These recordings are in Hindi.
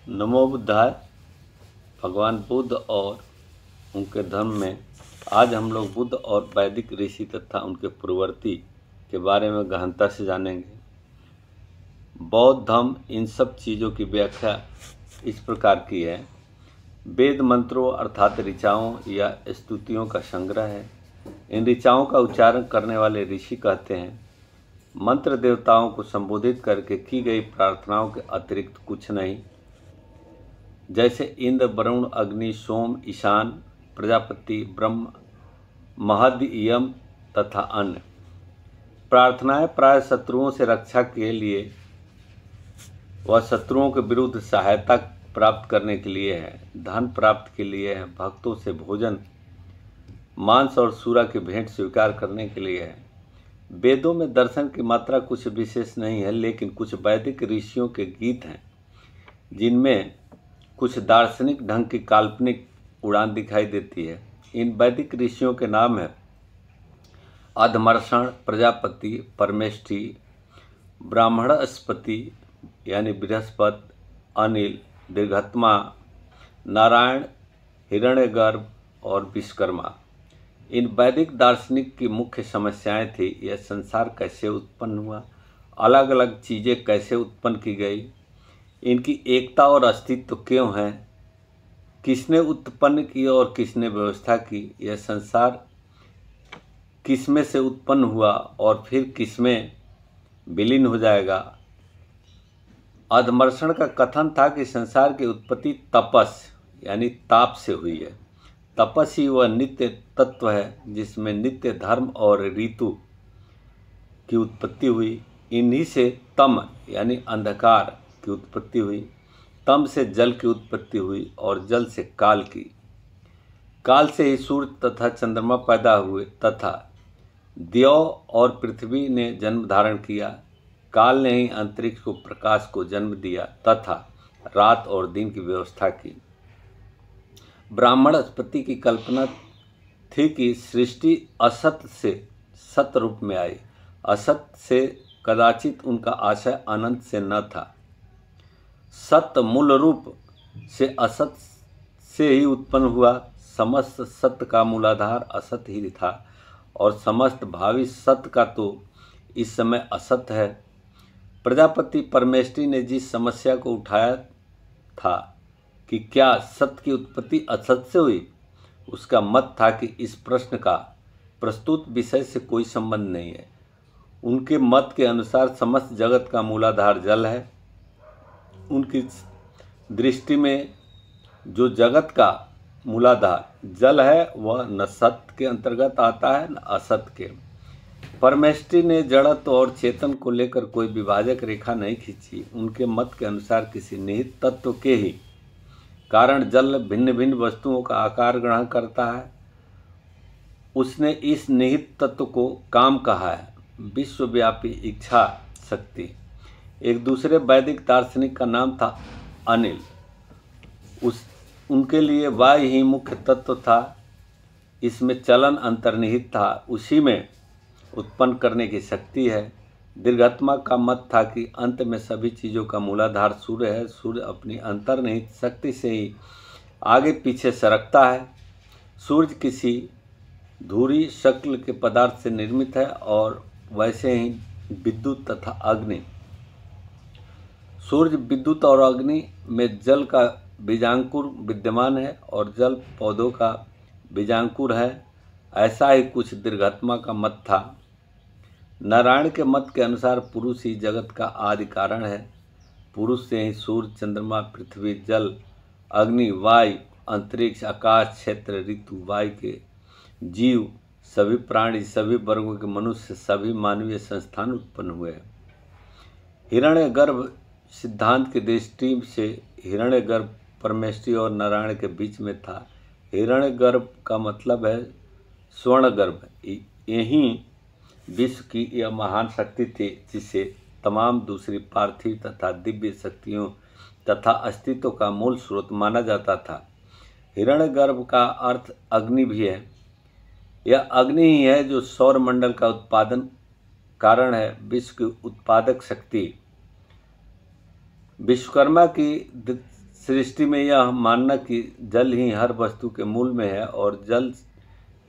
नमो बुद्धाय। भगवान बुद्ध और उनके धर्म में आज हम लोग बुद्ध और वैदिक ऋषि तथा उनके पूर्ववर्ती के बारे में गहनता से जानेंगे। बौद्ध धर्म इन सब चीज़ों की व्याख्या इस प्रकार की है। वेद मंत्रों अर्थात ऋचाओं या स्तुतियों का संग्रह है। इन ऋचाओं का उच्चारण करने वाले ऋषि कहते हैं मंत्र देवताओं को संबोधित करके की गई प्रार्थनाओं के अतिरिक्त कुछ नहीं, जैसे इंद्र, वरुण, अग्नि, सोम, ईशान, प्रजापति, ब्रह्म, महद, यम तथा अन्य। प्रार्थनाएं प्राय शत्रुओं से रक्षा के लिए व शत्रुओं के विरुद्ध सहायता प्राप्त करने के लिए है, धन प्राप्त के लिए है, भक्तों से भोजन, मांस और सूरा की भेंट स्वीकार करने के लिए है। वेदों में दर्शन की मात्रा कुछ विशेष नहीं है, लेकिन कुछ वैदिक ऋषियों के गीत हैं जिनमें कुछ दार्शनिक ढंग की काल्पनिक उड़ान दिखाई देती है। इन वैदिक ऋषियों के नाम हैं अधमर्षण, प्रजापति, परमेष्ठी, ब्राह्मणस्पति यानी बृहस्पति, अनिल, दीर्घात्मा, नारायण, हिरण्यगर्भ और विश्वकर्मा। इन वैदिक दार्शनिक की मुख्य समस्याएं थी यह संसार कैसे उत्पन्न हुआ, अलग अलग चीज़ें कैसे उत्पन्न की गई, इनकी एकता और अस्तित्व क्यों है, किसने उत्पन्न की और किसने व्यवस्था की, यह संसार किसमें से उत्पन्न हुआ और फिर किसमें विलीन हो जाएगा। अधमर्षण का कथन था कि संसार की उत्पत्ति तपस यानी ताप से हुई है। तपस ही वह नित्य तत्व है जिसमें नित्य धर्म और ऋतु की उत्पत्ति हुई। इन्हीं से तम यानी अंधकार की उत्पत्ति हुई, तम से जल की उत्पत्ति हुई और जल से काल की। काल से ही सूर्य तथा चंद्रमा पैदा हुए तथा देव और पृथ्वी ने जन्म धारण किया। काल ने ही अंतरिक्ष को प्रकाश को जन्म दिया तथा रात और दिन की व्यवस्था की। ब्राह्मणस्पति की कल्पना थी कि सृष्टि असत से सत रूप में आई। असत से कदाचित उनका आशय अनंत से न था। सत्य मूल रूप से असत से ही उत्पन्न हुआ। समस्त सत्य का मूलाधार असत ही था और समस्त भावी सत्य का तो इस समय असत है। प्रजापति परमेष्ठी ने जिस समस्या को उठाया था कि क्या सत्य की उत्पत्ति असत से हुई, उसका मत था कि इस प्रश्न का प्रस्तुत विषय से कोई संबंध नहीं है। उनके मत के अनुसार समस्त जगत का मूलाधार जल है। उनकी दृष्टि में जो जगत का मूलाधार जल है वह न सत्य के अंतर्गत आता है न असत्य के। परमेष्ठी ने जड़त्व और चेतन को लेकर कोई विभाजक रेखा नहीं खींची। उनके मत के अनुसार किसी निहित तत्व के ही कारण जल भिन्न भिन्न वस्तुओं का आकार ग्रहण करता है। उसने इस निहित तत्व को काम कहा है, विश्वव्यापी इच्छा शक्ति। एक दूसरे वैदिक दार्शनिक का नाम था अनिल। उनके लिए वायु ही मुख्य तत्व था। इसमें चलन अंतर्निहित था, उसी में उत्पन्न करने की शक्ति है। दीर्घात्मा का मत था कि अंत में सभी चीज़ों का मूलाधार सूर्य है। सूर्य अपनी अंतर्निहित शक्ति से ही आगे पीछे सरकता है। सूर्य किसी धुरी शक्ल के पदार्थ से निर्मित है और वैसे ही विद्युत तथा अग्नि। सूर्य, विद्युत और अग्नि में जल का बीजांकुर विद्यमान है और जल पौधों का बीजांकुर है। ऐसा ही कुछ दीर्घात्मा का मत था। नारायण के मत के अनुसार पुरुष ही जगत का आदि कारण है। पुरुष से ही सूर्य, चंद्रमा, पृथ्वी, जल, अग्नि, वायु, अंतरिक्ष, आकाश, क्षेत्र, ऋतु, वायु के जीव, सभी प्राणी, सभी वर्गों के मनुष्य, सभी मानवीय संस्थान उत्पन्न हुए हैं। हिरण्यगर्भ सिद्धांत की दृष्टि से हिरण्यगर्भ परमेष्ठी और नारायण के बीच में था। हिरण्यगर्भ का मतलब है स्वर्णगर्भ। यही विश्व की यह महान शक्ति थी जिसे तमाम दूसरी पार्थिव तथा दिव्य शक्तियों तथा अस्तित्व का मूल स्रोत माना जाता था। हिरण्यगर्भ का अर्थ अग्नि भी है। यह अग्नि ही है जो सौर मंडल का उत्पादन कारण है, विश्व की उत्पादक शक्ति। विश्वकर्मा की सृष्टि में यह मानना कि जल ही हर वस्तु के मूल में है और जल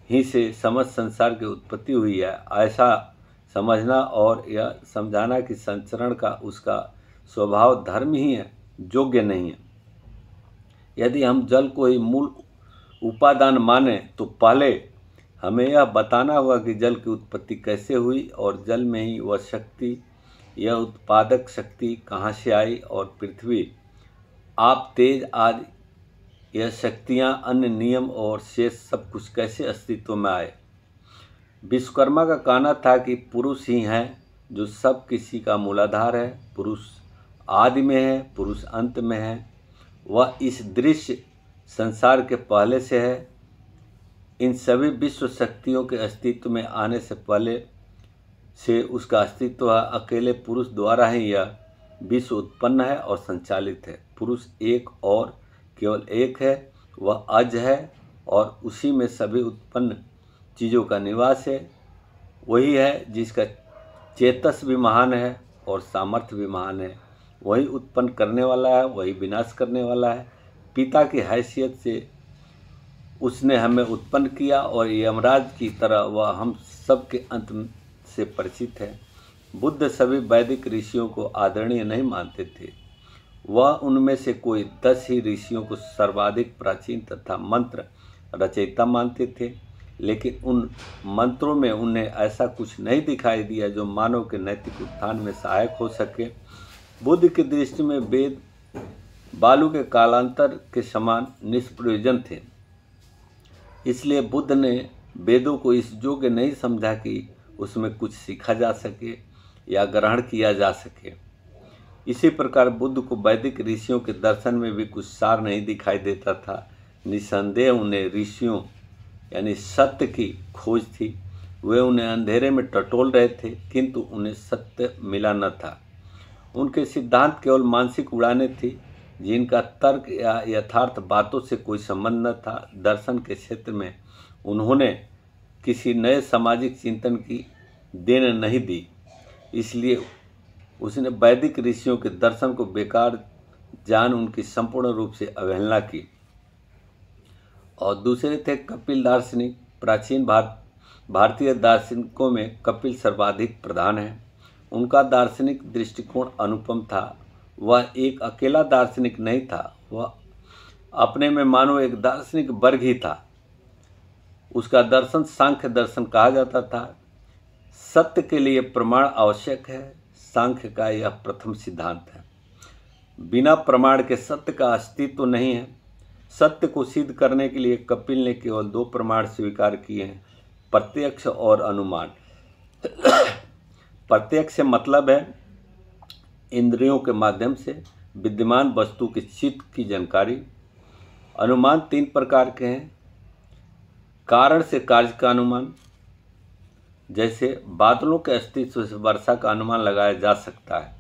ही से समस्त संसार की उत्पत्ति हुई है, ऐसा समझना और यह समझाना कि संचरण का उसका स्वभाव धर्म ही है, योग्य नहीं है। यदि हम जल को ही मूल उपादान माने तो पहले हमें यह बताना होगा कि जल की उत्पत्ति कैसे हुई और जल में ही वह शक्ति, यह उत्पादक शक्ति कहाँ से आई और पृथ्वी, आप, तेज आदि यह शक्तियाँ, अन्य नियम और शेष सब कुछ कैसे अस्तित्व में आए। विश्वकर्मा का कहना था कि पुरुष ही हैं जो सब किसी का मूलाधार है, पुरुष आदि में है, पुरुष अंत में है, वह इस दृश्य संसार के पहले से है। इन सभी विश्व शक्तियों के अस्तित्व में आने से पहले से उसका अस्तित्व है। अकेले पुरुष द्वारा ही यह विश्व उत्पन्न है और संचालित है। पुरुष एक और केवल एक है, वह अज है और उसी में सभी उत्पन्न चीज़ों का निवास है। वही है जिसका चेतस भी महान है और सामर्थ्य भी महान है। वही उत्पन्न करने वाला है, वही विनाश करने वाला है। पिता की हैसियत से उसने हमें उत्पन्न किया और यमराज की तरह वह हम सब के अंत से परिचित है। बुद्ध सभी वैदिक ऋषियों को आदरणीय नहीं मानते थे। वह उनमें से कोई 10 ही ऋषियों को सर्वाधिक प्राचीन तथा मंत्र रचयिता मानते थे, लेकिन उन मंत्रों में उन्हें ऐसा कुछ नहीं दिखाई दिया जो मानव के नैतिक उत्थान में सहायक हो सके। बुद्ध की दृष्टि में वेद बालू के कालांतर के समान निष्प्रयोजन थे। इसलिए बुद्ध ने वेदों को इस योग्य नहीं समझा कि उसमें कुछ सीखा जा सके या ग्रहण किया जा सके। इसी प्रकार बुद्ध को वैदिक ऋषियों के दर्शन में भी कुछ सार नहीं दिखाई देता था। निसंदेह उन्हें ऋषियों यानी सत्य की खोज थी। वे उन्हें अंधेरे में टटोल रहे थे, किंतु उन्हें सत्य मिला न था। उनके सिद्धांत केवल मानसिक उड़ानें थी, जिनका तर्क या यथार्थ बातों से कोई संबंध न था। दर्शन के क्षेत्र में उन्होंने किसी नए सामाजिक चिंतन की देन नहीं दी, इसलिए उसने वैदिक ऋषियों के दर्शन को बेकार जान उनकी संपूर्ण रूप से अवहेलना की। और दूसरे थे कपिल दार्शनिक। प्राचीन भारतीय दार्शनिकों में कपिल सर्वाधिक प्रधान है। उनका दार्शनिक दृष्टिकोण अनुपम था। वह एक अकेला दार्शनिक नहीं था, वह अपने में मानो एक दार्शनिक वर्ग ही था। उसका दर्शन सांख्य दर्शन कहा जाता था। सत्य के लिए प्रमाण आवश्यक है। सांख्य का यह प्रथम सिद्धांत है। बिना प्रमाण के सत्य का अस्तित्व नहीं है। सत्य को सिद्ध करने के लिए कपिल ने केवल 2 प्रमाण स्वीकार किए हैं, प्रत्यक्ष और अनुमान। प्रत्यक्ष से मतलब है इंद्रियों के माध्यम से विद्यमान वस्तु के चित्त की जानकारी। अनुमान 3 प्रकार के हैं। कारण से कार्य का अनुमान, जैसे बादलों के अस्तित्व से वर्षा का अनुमान लगाया जा सकता है।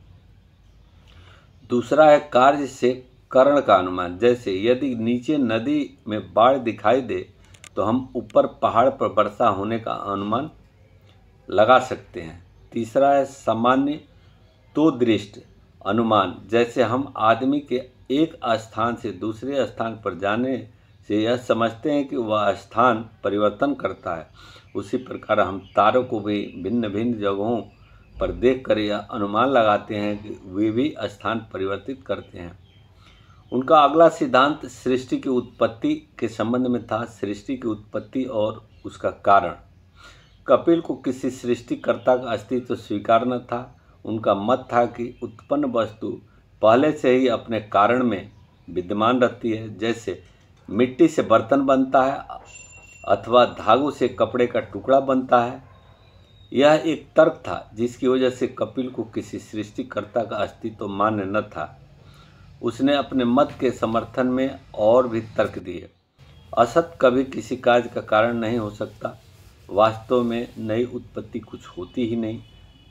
दूसरा है कार्य से कारण का अनुमान, जैसे यदि नीचे नदी में बाढ़ दिखाई दे तो हम ऊपर पहाड़ पर वर्षा होने का अनुमान लगा सकते हैं। तीसरा है सामान्य तो दृष्टि अनुमान, जैसे हम आदमी के एक स्थान से दूसरे स्थान पर जाने से यह समझते हैं कि वह स्थान परिवर्तन करता है, उसी प्रकार हम तारों को भी भिन्न भिन्न जगहों पर देखकर यह अनुमान लगाते हैं कि वे भी स्थान परिवर्तित करते हैं। उनका अगला सिद्धांत सृष्टि की उत्पत्ति के संबंध में था। सृष्टि की उत्पत्ति और उसका कारण। कपिल को किसी सृष्टिकर्ता का अस्तित्व स्वीकार न था। उनका मत था कि उत्पन्न वस्तु पहले से ही अपने कारण में विद्यमान रहती है, जैसे मिट्टी से बर्तन बनता है अथवा धागों से कपड़े का टुकड़ा बनता है। यह एक तर्क था जिसकी वजह से कपिल को किसी सृष्टिकर्ता का अस्तित्व मान्य न था। उसने अपने मत के समर्थन में और भी तर्क दिए। असत कभी किसी कार्य का कारण नहीं हो सकता। वास्तव में नई उत्पत्ति कुछ होती ही नहीं।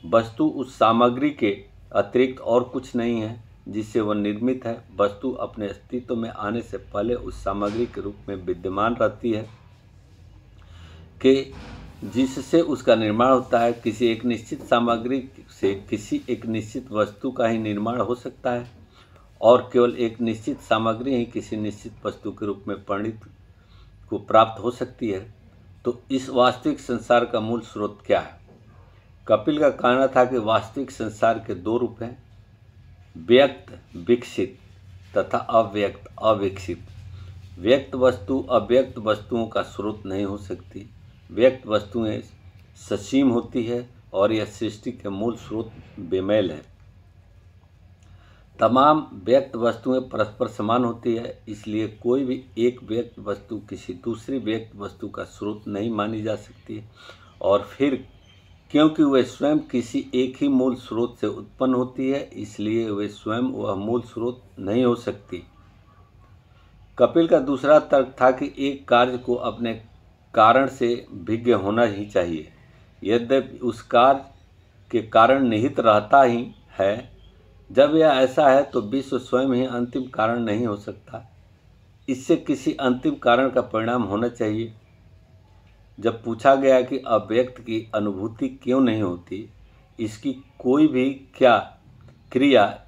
वस्तु उस सामग्री के अतिरिक्त और कुछ नहीं है जिससे वह निर्मित है। वस्तु अपने अस्तित्व में आने से पहले उस सामग्री के रूप में विद्यमान रहती है कि जिससे उसका निर्माण होता है। किसी एक निश्चित सामग्री से किसी एक निश्चित वस्तु का ही निर्माण हो सकता है और केवल एक निश्चित सामग्री ही किसी निश्चित वस्तु के रूप में परिणत को प्राप्त हो सकती है, तो इस वास्तविक संसार का मूल स्रोत क्या है? कपिल का कहना था कि वास्तविक संसार के दो रूप हैं, व्यक्त विकसित तथा अव्यक्त अविकसित। व्यक्त वस्तु अव्यक्त वस्तुओं का स्रोत नहीं हो सकती। व्यक्त वस्तुएं ससीम होती है और यह सृष्टि के मूल स्रोत बेमेल है। तमाम व्यक्त वस्तुएं परस्पर समान होती है, इसलिए कोई भी एक व्यक्त वस्तु किसी दूसरी व्यक्त वस्तु का स्रोत नहीं मानी जा सकती। और फिर क्योंकि वे स्वयं किसी एक ही मूल स्रोत से उत्पन्न होती है, इसलिए वे स्वयं वह मूल स्रोत नहीं हो सकती। कपिल का दूसरा तर्क था कि एक कार्य को अपने कारण से भिन्न होना ही चाहिए। यद्यपि उस कार्य के कारण निहित रहता ही है, जब यह ऐसा है तो विश्व स्वयं ही अंतिम कारण नहीं हो सकता। इससे किसी अंतिम कारण का परिणाम होना चाहिए। जब पूछा गया कि अव्यक्त की अनुभूति क्यों नहीं होती, इसकी कोई भी क्रिया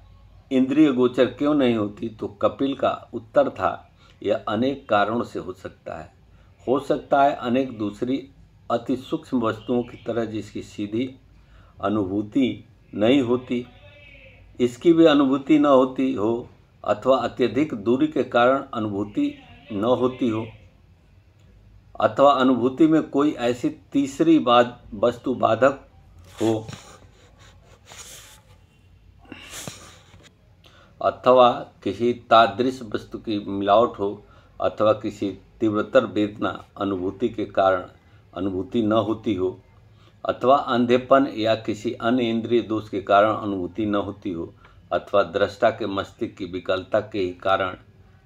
इंद्रिय गोचर क्यों नहीं होती, तो कपिल का उत्तर था, यह अनेक कारणों से हो सकता है। हो सकता है अनेक दूसरी अति सूक्ष्म वस्तुओं की तरह जिसकी सीधी अनुभूति नहीं होती, इसकी भी अनुभूति न होती हो, अथवा अत्यधिक दूरी के कारण अनुभूति न होती हो, अथवा अनुभूति में कोई ऐसी तीसरी वस्तु बाधक हो, अथवा किसी तादृश वस्तु की मिलावट हो, अथवा किसी तीव्रतर वेदना अनुभूति के कारण अनुभूति न होती हो, अथवा अंधेपन या किसी अन्य इंद्रिय दोष के कारण अनुभूति न होती हो, अथवा दृष्टा के मस्तिष्क की विकलता के ही कारण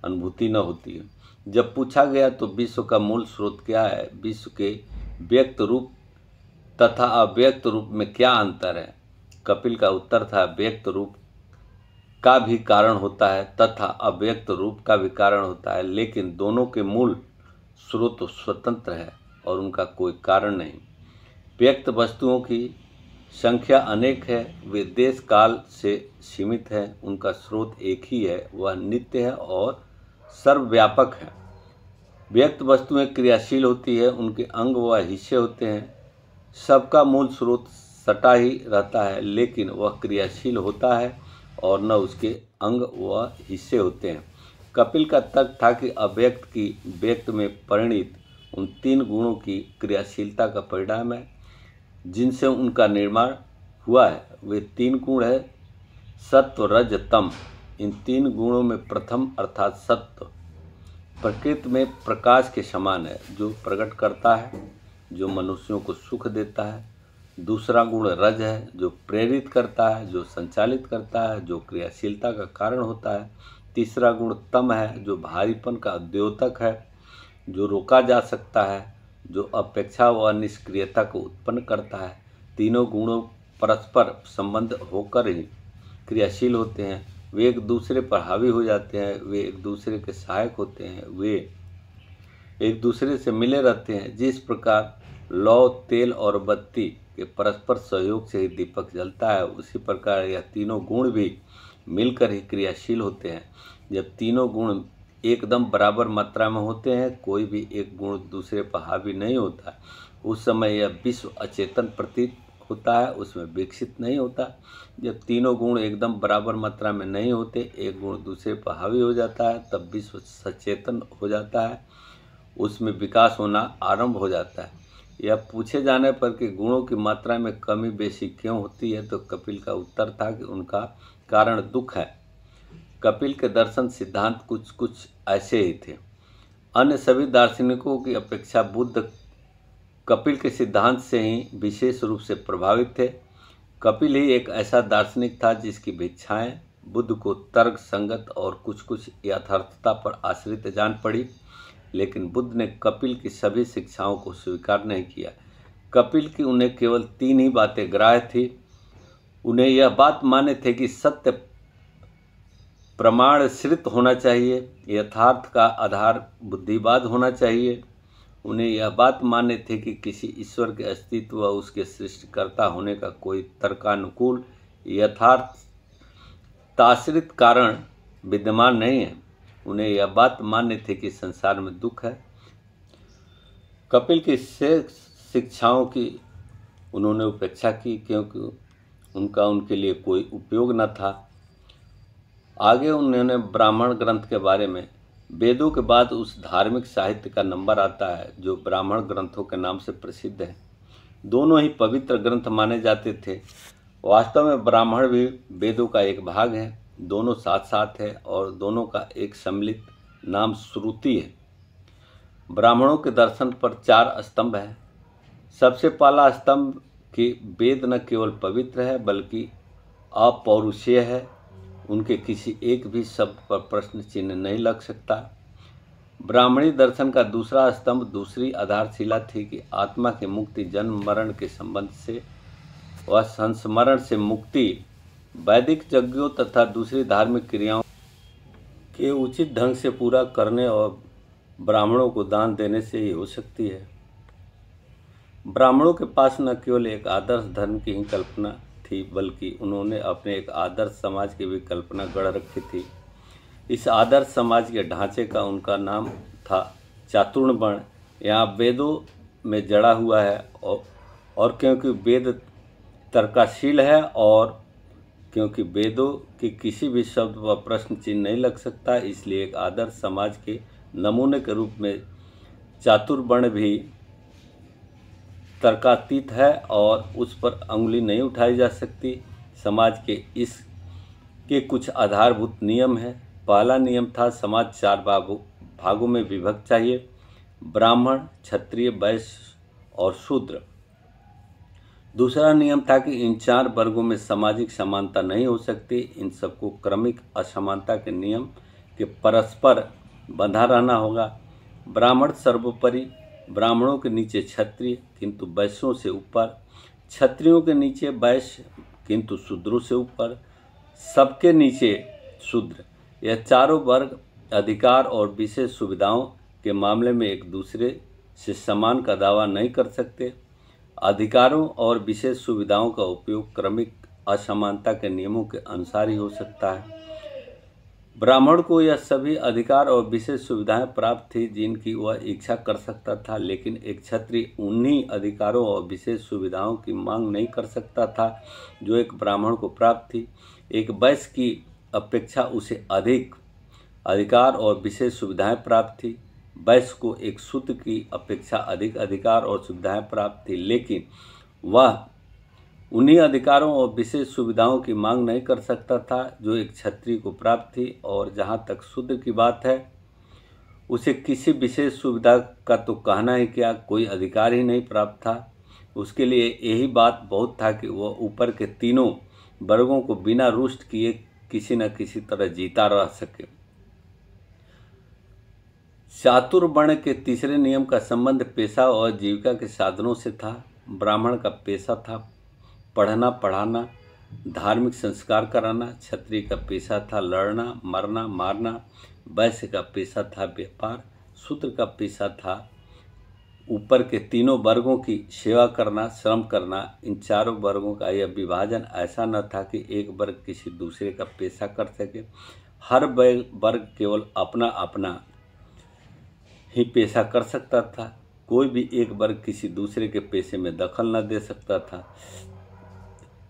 अनुभूति न होती है। जब पूछा गया तो विश्व का मूल स्रोत क्या है, विश्व के व्यक्त रूप तथा अव्यक्त रूप में क्या अंतर है, कपिल का उत्तर था, व्यक्त रूप का भी कारण होता है तथा अव्यक्त रूप का भी कारण होता है, लेकिन दोनों के मूल स्रोत स्वतंत्र है और उनका कोई कारण नहीं। व्यक्त वस्तुओं की संख्या अनेक है, वे देश काल से सीमित है, उनका स्रोत एक ही है, वह नित्य है और सर्वव्यापक है। व्यक्त वस्तुएं क्रियाशील होती है, उनके अंग व हिस्से होते हैं। सबका मूल स्रोत सटा ही रहता है, लेकिन वह क्रियाशील होता है और न उसके अंग व हिस्से होते हैं। कपिल का तर्क था कि अव्यक्त की व्यक्त में परिणित उन तीन गुणों की क्रियाशीलता का परिणाम है जिनसे उनका निर्माण हुआ है। वे तीन गुण है, सत्व रज तम। इन तीन गुणों में प्रथम अर्थात सत्व प्रकृति में प्रकाश के समान है, जो प्रकट करता है, जो मनुष्यों को सुख देता है। दूसरा गुण रज है, जो प्रेरित करता है, जो संचालित करता है, जो क्रियाशीलता का कारण होता है। तीसरा गुण तम है, जो भारीपन का द्योतक है, जो रोका जा सकता है, जो अपेक्षा व निष्क्रियता को उत्पन्न करता है। तीनों गुणों परस्पर संबंध होकर ही क्रियाशील होते हैं। वे एक दूसरे पर हावी हो जाते हैं, वे एक दूसरे के सहायक होते हैं, वे एक दूसरे से मिले रहते हैं। जिस प्रकार लौ, तेल और बत्ती के परस्पर सहयोग से ही दीपक जलता है, उसी प्रकार यह तीनों गुण भी मिलकर ही क्रियाशील होते हैं। जब तीनों गुण एकदम बराबर मात्रा में होते हैं, कोई भी एक गुण दूसरे पर हावी नहीं होता, उस समय यह विश्व अचेतन प्रतीत होता है, उसमें विकसित नहीं होता। जब तीनों गुण एकदम बराबर मात्रा में नहीं होते, एक गुण दूसरे पर हावी हो जाता है, तब विश्व सचेतन हो जाता है, उसमें विकास होना आरंभ हो जाता है। यह पूछे जाने पर कि गुणों की मात्रा में कमी बेशी क्यों होती है, तो कपिल का उत्तर था कि उनका कारण दुख है। कपिल के दर्शन सिद्धांत कुछ कुछ ऐसे ही थे। अन्य सभी दार्शनिकों की अपेक्षा बुद्ध कपिल के सिद्धांत से ही विशेष रूप से प्रभावित थे। कपिल ही एक ऐसा दार्शनिक था जिसकी भिक्षाएं बुद्ध को तर्क संगत और कुछ कुछ यथार्थता पर आश्रित जान पड़ी, लेकिन बुद्ध ने कपिल की सभी शिक्षाओं को स्वीकार नहीं किया। कपिल की उन्हें केवल तीन ही बातें ग्राह्य थी। उन्हें यह बात माने थे कि सत्य प्रमाणश्रित होना चाहिए, यथार्थ का आधार बुद्धिवाद होना चाहिए। उन्हें यह बात मान्य थे कि किसी ईश्वर के अस्तित्व व उसके सृष्टिकर्ता होने का कोई तर्कानुकूल यथार्थताश्रित कारण विद्यमान नहीं है। उन्हें यह बात मान्य थी कि संसार में दुख है। कपिल की शिक्षाओं की उन्होंने उपेक्षा की क्योंकि उनका उनके लिए कोई उपयोग न था। आगे उन्होंने ब्राह्मण ग्रंथ के बारे में, वेदों के बाद उस धार्मिक साहित्य का नंबर आता है जो ब्राह्मण ग्रंथों के नाम से प्रसिद्ध है। दोनों ही पवित्र ग्रंथ माने जाते थे। वास्तव में ब्राह्मण भी वेदों का एक भाग है। दोनों साथ साथ है और दोनों का एक सम्मिलित नाम श्रुति है। ब्राह्मणों के दर्शन पर 4 स्तंभ हैं। सबसे पहला स्तंभ कि वेद न केवल पवित्र है बल्कि अपौरुषेय है। उनके किसी एक भी शब्द पर प्रश्न चिन्ह नहीं लग सकता। ब्राह्मणी दर्शन का दूसरा स्तंभ, दूसरी आधारशिला थी कि आत्मा की मुक्ति जन्म मरण के संबंध से व संस्मरण से मुक्ति वैदिक यज्ञों तथा दूसरी धार्मिक क्रियाओं के उचित ढंग से पूरा करने और ब्राह्मणों को दान देने से ही हो सकती है। ब्राह्मणों के पास न केवल एक आदर्श धर्म की ही कल्पना थी बल्कि उन्होंने अपने एक आदर्श समाज की भी कल्पना गढ़ रखी थी। इस आदर्श समाज के ढांचे का उनका नाम था चातुर्ण वर्ण। यहाँ वेदों में जड़ा हुआ है और क्योंकि वेद तर्कशील है और क्योंकि वेदों के किसी भी शब्द व प्रश्न चिन्ह नहीं लग सकता, इसलिए एक आदर्श समाज के नमूने के रूप में चातुर्वर्ण भी तर्कातीत है और उस पर अंगुली नहीं उठाई जा सकती। समाज के इसके कुछ आधारभूत नियम हैं। पहला नियम था समाज 4 भागों में विभक्त चाहिए, ब्राह्मण, क्षत्रिय, वैश्य और शूद्र। दूसरा नियम था कि इन 4 वर्गों में सामाजिक समानता नहीं हो सकती। इन सबको क्रमिक असमानता के नियम के परस्पर बंधा रहना होगा। ब्राह्मण सर्वोपरि, ब्राह्मणों के नीचे क्षत्रिय किंतु वैश्यों से ऊपर, क्षत्रियों के नीचे वैश्य किंतु शूद्रों से ऊपर, सबके नीचे शूद्र। यह चारों वर्ग अधिकार और विशेष सुविधाओं के मामले में एक दूसरे से समान का दावा नहीं कर सकते। अधिकारों और विशेष सुविधाओं का उपयोग क्रमिक असमानता के नियमों के अनुसार ही हो सकता है। ब्राह्मण को यह सभी अधिकार और विशेष सुविधाएं प्राप्त थी जिनकी वह इच्छा कर सकता था, लेकिन एक क्षत्रिय उन्हीं अधिकारों और विशेष सुविधाओं की मांग नहीं कर सकता था जो एक ब्राह्मण को प्राप्त थी। एक वैश्य की अपेक्षा उसे अधिक अधिकार और विशेष सुविधाएं प्राप्त थी। वैश्य को एक शूद्र की अपेक्षा अधिक अधिकार और सुविधाएं प्राप्त थी, लेकिन वह उन्हीं अधिकारों और विशेष सुविधाओं की मांग नहीं कर सकता था जो एक क्षत्रिय को प्राप्त थी। और जहाँ तक शूद्र की बात है, उसे किसी विशेष सुविधा का तो कहना ही क्या, कोई अधिकार ही नहीं प्राप्त था। उसके लिए यही बात बहुत था कि वह ऊपर के तीनों वर्गों को बिना रुष्ट किए किसी न किसी तरह जीता रह सके। चातुर्वर्ण के तीसरे नियम का संबंध पेशा और जीविका के साधनों से था। ब्राह्मण का पेशा था पढ़ना पढ़ाना, धार्मिक संस्कार कराना। क्षत्रिय का पेशा था लड़ना मरना मारना। वैश्य का पेशा था व्यापार। शूद्र का पेशा था ऊपर के तीनों वर्गों की सेवा करना, श्रम करना। इन चारों वर्गों का यह विभाजन ऐसा न था कि एक वर्ग किसी दूसरे का पेशा कर सके। हर वर्ग केवल अपना अपना ही पेशा कर सकता था। कोई भी एक वर्ग किसी दूसरे के पेशे में दखल न दे सकता था।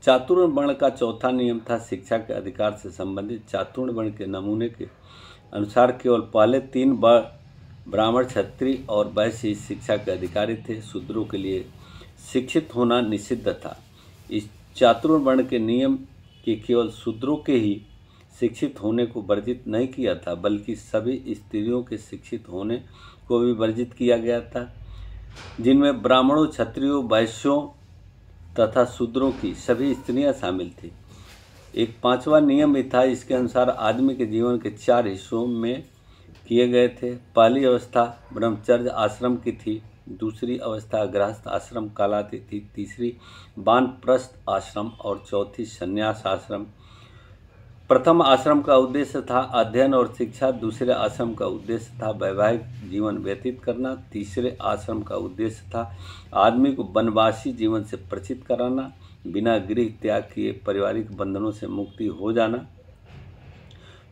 चातुर्ण वर्ण का चौथा नियम था शिक्षा के अधिकार से संबंधित। चातुर्ण वर्ण के नमूने के अनुसार केवल पहले 3 ब्राह्मण, क्षत्रिय और वैश्य शिक्षा के अधिकारी थे। शूद्रों के लिए शिक्षित होना निषिद्ध था। इस चातुर्ण वर्ण के नियम के केवल शूद्रों के ही शिक्षित होने को वर्जित नहीं किया था, बल्कि सभी स्त्रियों के शिक्षित होने को भी वर्जित किया गया था, जिनमें ब्राह्मणों, क्षत्रियों, वैश्यों तथा शूद्रों की सभी स्त्रियां शामिल थी। एक 5वां नियम भी था। इसके अनुसार आदमी के जीवन के 4 हिस्सों में किए गए थे। पहली अवस्था ब्रह्मचर्य आश्रम की थी, दूसरी अवस्था गृहस्थ आश्रम कहलाती थी, तीसरी वानप्रस्थ आश्रम और चौथी संन्यास आश्रम। प्रथम आश्रम का उद्देश्य था अध्ययन और शिक्षा, दूसरे आश्रम का उद्देश्य था वैवाहिक जीवन व्यतीत करना, तीसरे आश्रम का उद्देश्य था आदमी को वनवासी जीवन से परिचित कराना, बिना गृह त्याग किए पारिवारिक बंधनों से मुक्ति हो जाना।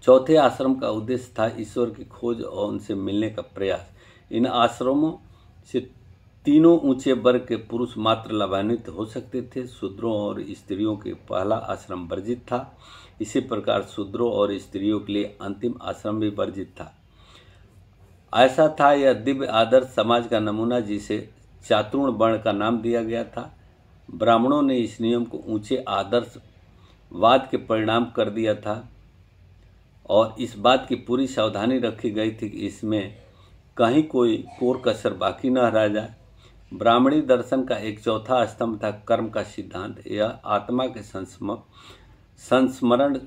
चौथे आश्रम का उद्देश्य था ईश्वर की खोज और उनसे मिलने का प्रयास। इन आश्रमों से तीनों ऊंचे वर्ग के पुरुष मात्र लाभान्वित हो सकते थे। शूद्रों और स्त्रियों के पहला आश्रम वर्जित था। इसी प्रकार शूद्रों और स्त्रियों के लिए अंतिम आश्रम भी वर्जित था। ऐसा था यह दिव्य आदर्श समाज का नमूना, जिसे चातुर्ण वर्ण का नाम दिया गया था। ब्राह्मणों ने इस नियम को ऊंचे आदर्शवाद के परिणाम कर दिया था और इस बात की पूरी सावधानी रखी गई थी कि इसमें कहीं कोई कोर कसर बाकी न रह जाए। ब्राह्मणी दर्शन का एक चौथा स्तंभ था कर्म का सिद्धांत। यह आत्मा के संस्मरण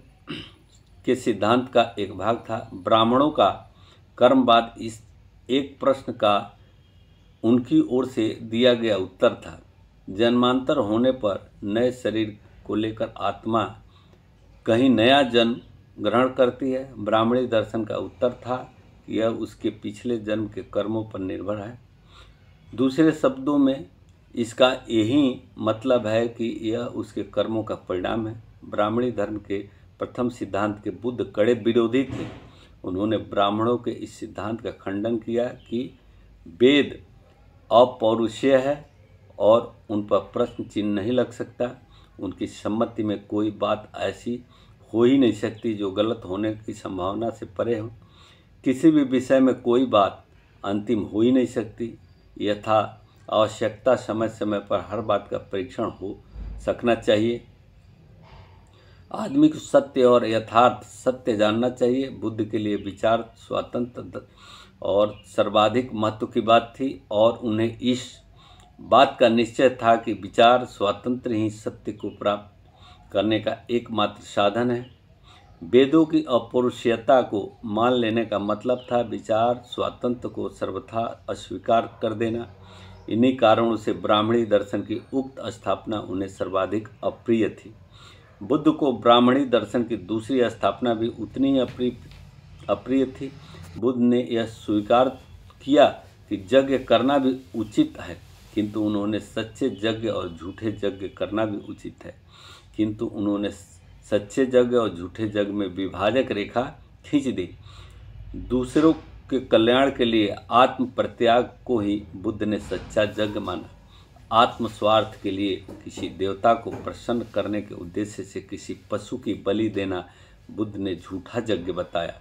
के सिद्धांत का एक भाग था। ब्राह्मणों का कर्मवाद इस एक प्रश्न का उनकी ओर से दिया गया उत्तर था। जन्मांतर होने पर नए शरीर को लेकर आत्मा कहीं नया जन्म ग्रहण करती है। ब्राह्मणी दर्शन का उत्तर था कि यह उसके पिछले जन्म के कर्मों पर निर्भर है। दूसरे शब्दों में इसका यही मतलब है कि यह उसके कर्मों का परिणाम है। ब्राह्मणी धर्म के प्रथम सिद्धांत के बुद्ध कड़े विरोधी थे। उन्होंने ब्राह्मणों के इस सिद्धांत का खंडन किया कि वेद अपौरुषेय है और उन पर प्रश्न चिन्ह नहीं लग सकता। उनकी सम्मति में कोई बात ऐसी हो ही नहीं सकती जो गलत होने की संभावना से परे हो। किसी भी विषय में कोई बात अंतिम हो ही नहीं सकती। यथा आवश्यकता समय समय पर हर बात का परीक्षण हो सकना चाहिए। आदमी को सत्य और यथार्थ सत्य जानना चाहिए। बुद्ध के लिए विचार स्वातंत्र और सर्वाधिक महत्व की बात थी और उन्हें इस बात का निश्चय था कि विचार स्वातंत्र ही सत्य को प्राप्त करने का एकमात्र साधन है। वेदों की अपौरुषेयता को मान लेने का मतलब था विचार स्वातंत्र को सर्वथा अस्वीकार कर देना। इन्हीं कारणों से ब्राह्मणी दर्शन की उक्त स्थापना उन्हें सर्वाधिक अप्रिय थी। बुद्ध को ब्राह्मणी दर्शन की दूसरी स्थापना भी उतनी ही अप्रिय थी। बुद्ध ने यह स्वीकार किया कि यज्ञ करना भी उचित है, किंतु उन्होंने सच्चे यज्ञ और झूठे यज्ञ करना भी उचित है, किंतु उन्होंने सच्चे यज्ञ और झूठे यज्ञ में विभाजक रेखा खींच दी। दूसरों के कल्याण के लिए आत्म प्रत्याग को ही बुद्ध ने सच्चा यज्ञ माना। आत्म स्वार्थ के लिए किसी देवता को प्रसन्न करने के उद्देश्य से किसी पशु की बलि देना बुद्ध ने झूठा यज्ञ बताया।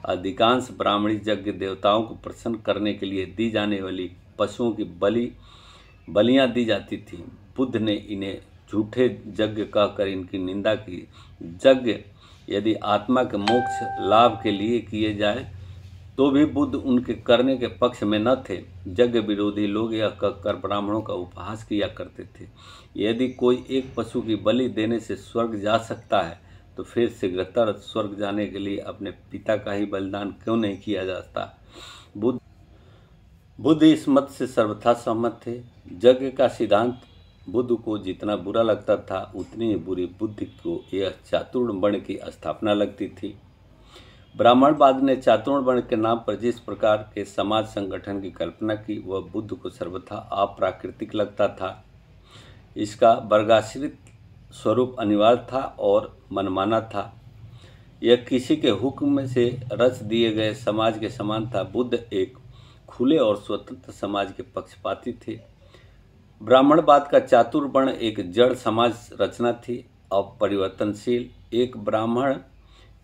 अधिकांश ब्राह्मणी यज्ञ देवताओं को प्रसन्न करने के लिए दी जाने वाली पशुओं की बलियां दी जाती थी। बुद्ध ने इन्हें झूठे यज्ञ कहकर इनकी निंदा की। यज्ञ यदि आत्मा के मोक्ष लाभ के लिए किए जाए तो भी बुद्ध उनके करने के पक्ष में न थे। यज्ञ विरोधी लोग यह कहकर ब्राह्मणों का उपहास किया करते थे, यदि कोई एक पशु की बलि देने से स्वर्ग जा सकता है तो फिर शीघ्रतर स्वर्ग जाने के लिए अपने पिता का ही बलिदान क्यों नहीं किया जाता। बुद्ध इस मत से सर्वथा सहमत थे। यज्ञ का सिद्धांत बुद्ध को जितना बुरा लगता था उतनी ही बुरी बुद्ध को यह चातुर्ण वर्ण की स्थापना लगती थी। ब्राह्मणवाद ने चातुर्ण वर्ण के नाम पर जिस प्रकार के समाज संगठन की कल्पना की वह बुद्ध को सर्वथा अप्राकृतिक लगता था। इसका वर्गाश्रित स्वरूप अनिवार्य था और मनमाना था। यह किसी के हुक्म से रच दिए गए समाज के समान था। बुद्ध एक खुले और स्वतंत्र समाज के पक्षपाती थे। ब्राह्मणवाद का चातुर्वर्ण एक जड़ समाज रचना थी, अपरिवर्तनशील। एक ब्राह्मण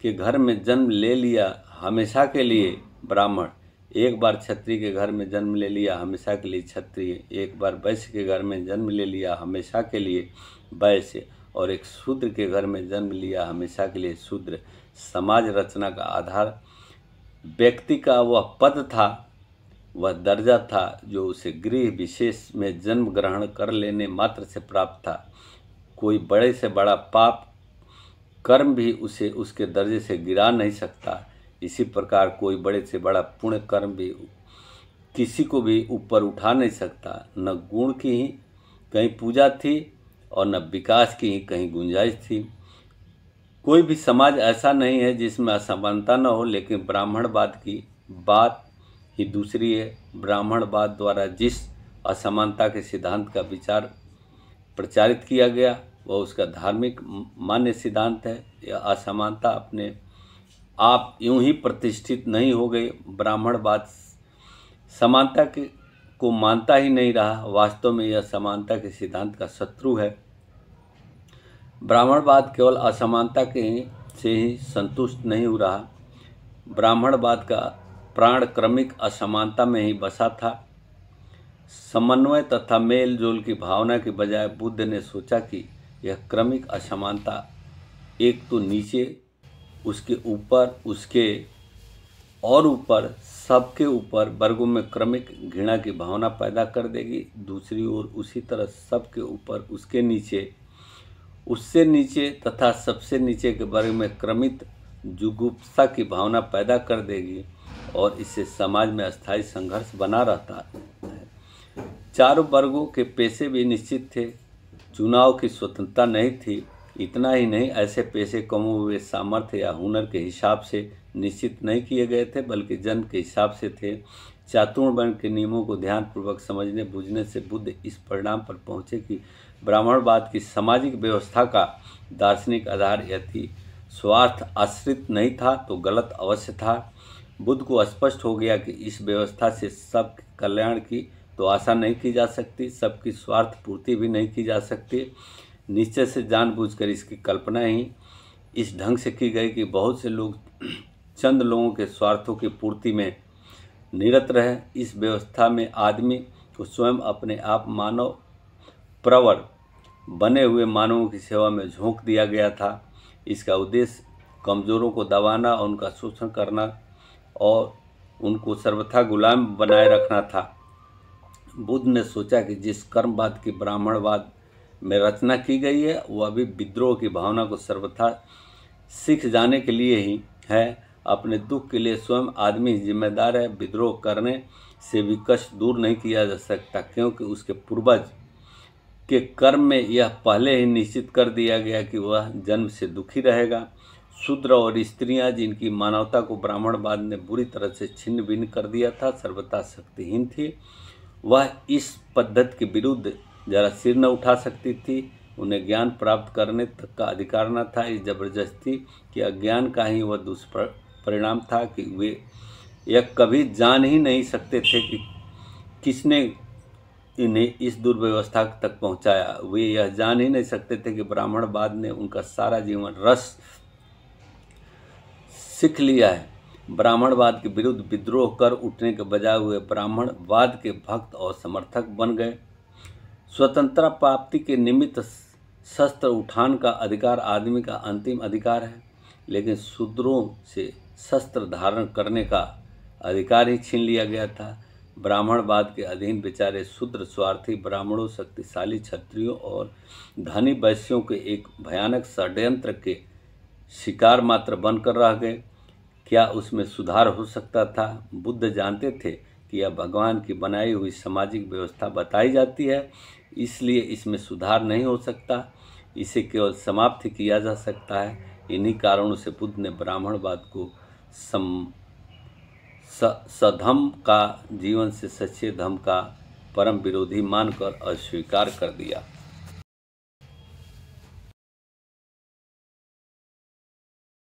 के घर में जन्म ले लिया हमेशा के लिए ब्राह्मण, एक बार क्षत्रिय के घर में जन्म ले लिया हमेशा के लिए क्षत्रिय, एक बार वैश्य के घर में जन्म ले लिया हमेशा के लिए वैश्य, और एक शूद्र के घर में जन्म लिया हमेशा के लिए शूद्र। समाज रचना का आधार व्यक्ति का वह पद था, वह दर्जा था जो उसे गृह विशेष में जन्म ग्रहण कर लेने मात्र से प्राप्त था। कोई बड़े से बड़ा पाप कर्म भी उसे उसके दर्जे से गिरा नहीं सकता। इसी प्रकार कोई बड़े से बड़ा पुण्य कर्म भी किसी को भी ऊपर उठा नहीं सकता। न गुण की ही कहीं पूजा थी और न विकास की ही कहीं गुंजाइश थी। कोई भी समाज ऐसा नहीं है जिसमें असमानता न हो, लेकिन ब्राह्मणवाद की बात ही दूसरी है। ब्राह्मणवाद द्वारा जिस असमानता के सिद्धांत का विचार प्रचारित किया गया वह उसका धार्मिक मान्य सिद्धांत है। यह असमानता अपने आप यूं ही प्रतिष्ठित नहीं हो गए। ब्राह्मणवाद समानता को मानता ही नहीं रहा। वास्तव में यह समानता के सिद्धांत का शत्रु है। ब्राह्मणवाद केवल असमानता से ही संतुष्ट नहीं हो रहा। ब्राह्मणवाद का प्राण क्रमिक असमानता में ही बसा था। समन्वय तथा मेल जोल की भावना के बजाय बुद्ध ने सोचा कि यह क्रमिक असमानता एक तो नीचे, उसके ऊपर, उसके और ऊपर, सबके ऊपर वर्गों में क्रमिक घृणा की भावना पैदा कर देगी। दूसरी ओर उसी तरह सबके ऊपर, उसके नीचे, उससे नीचे तथा सबसे नीचे के वर्ग में क्रमित जुगुप्सा की भावना पैदा कर देगी और इससे समाज में अस्थायी संघर्ष बना रहता है। चारों वर्गों के पेशे भी निश्चित थे। चुनाव की स्वतंत्रता नहीं थी। इतना ही नहीं, ऐसे पेशे कमे हुए सामर्थ्य या हुनर के हिसाब से निश्चित नहीं किए गए थे, बल्कि जन्म के हिसाब से थे। चातुर्ण वर्ण के नियमों को ध्यानपूर्वक समझने बूझने से बुद्ध इस परिणाम पर पहुँचे कि ब्राह्मणवाद की सामाजिक व्यवस्था का दार्शनिक आधार यदि स्वार्थ आश्रित नहीं था तो गलत अवश्य था। बुद्ध को स्पष्ट हो गया कि इस व्यवस्था से सबके कल्याण की तो आशा नहीं की जा सकती, सबकी स्वार्थ पूर्ति भी नहीं की जा सकती। निश्चय से जानबूझकर इसकी कल्पना ही इस ढंग से की गई कि बहुत से लोग चंद लोगों के स्वार्थों की पूर्ति में निरत रहे। इस व्यवस्था में आदमी को स्वयं अपने आप मानव प्रवर बने हुए मानवों की सेवा में झोंक दिया गया था। इसका उद्देश्य कमज़ोरों को दबाना और उनका शोषण करना और उनको सर्वथा गुलाम बनाए रखना था। बुद्ध ने सोचा कि जिस कर्मवाद की ब्राह्मणवाद में रचना की गई है वह अभी विद्रोह की भावना को सर्वथा सीख जाने के लिए ही है। अपने दुख के लिए स्वयं आदमी जिम्मेदार है। विद्रोह करने से भी कष्ट दूर नहीं किया जा सकता, क्योंकि उसके पूर्वज के कर्म में यह पहले ही निश्चित कर दिया गया कि वह जन्म से दुखी रहेगा। शूद्र और स्त्रियां, जिनकी मानवता को ब्राह्मणवाद ने बुरी तरह से छिन्न भिन्न कर दिया था, सर्वथा शक्तिहीन थी। वह इस पद्धति के विरुद्ध जरा सिर न उठा सकती थी। उन्हें ज्ञान प्राप्त करने तक का अधिकार न था। इस जबरदस्ती के अज्ञान का ही वह दुष्परिणाम था कि वे यह कभी जान ही नहीं सकते थे कि किसने इन्हें इस दुर्व्यवस्था तक पहुंचाया। वे यह जान ही नहीं सकते थे कि ब्राह्मणवाद ने उनका सारा जीवन रस सीख लिया है। ब्राह्मणवाद के विरुद्ध विद्रोह कर उठने के बजाय वे ब्राह्मणवाद के भक्त और समर्थक बन गए। स्वतंत्रता प्राप्ति के निमित्त शस्त्र उठान का अधिकार आदमी का अंतिम अधिकार है, लेकिन शूद्रों से शस्त्र धारण करने का अधिकार ही छीन लिया गया था। ब्राह्मणवाद के अधीन बेचारे शूद्र स्वार्थी ब्राह्मणों, शक्तिशाली क्षत्रियों और धनी वैश्यों के एक भयानक षड्यंत्र के शिकार मात्र बनकर रह गए। क्या उसमें सुधार हो सकता था? बुद्ध जानते थे कि यह भगवान की बनाई हुई सामाजिक व्यवस्था बताई जाती है, इसलिए इसमें सुधार नहीं हो सकता। इसे केवल समाप्त किया जा सकता है। इन्हीं कारणों से बुद्ध ने ब्राह्मणवाद को सधम का जीवन से सच्चे धर्म का परम विरोधी मानकर अस्वीकार कर दिया।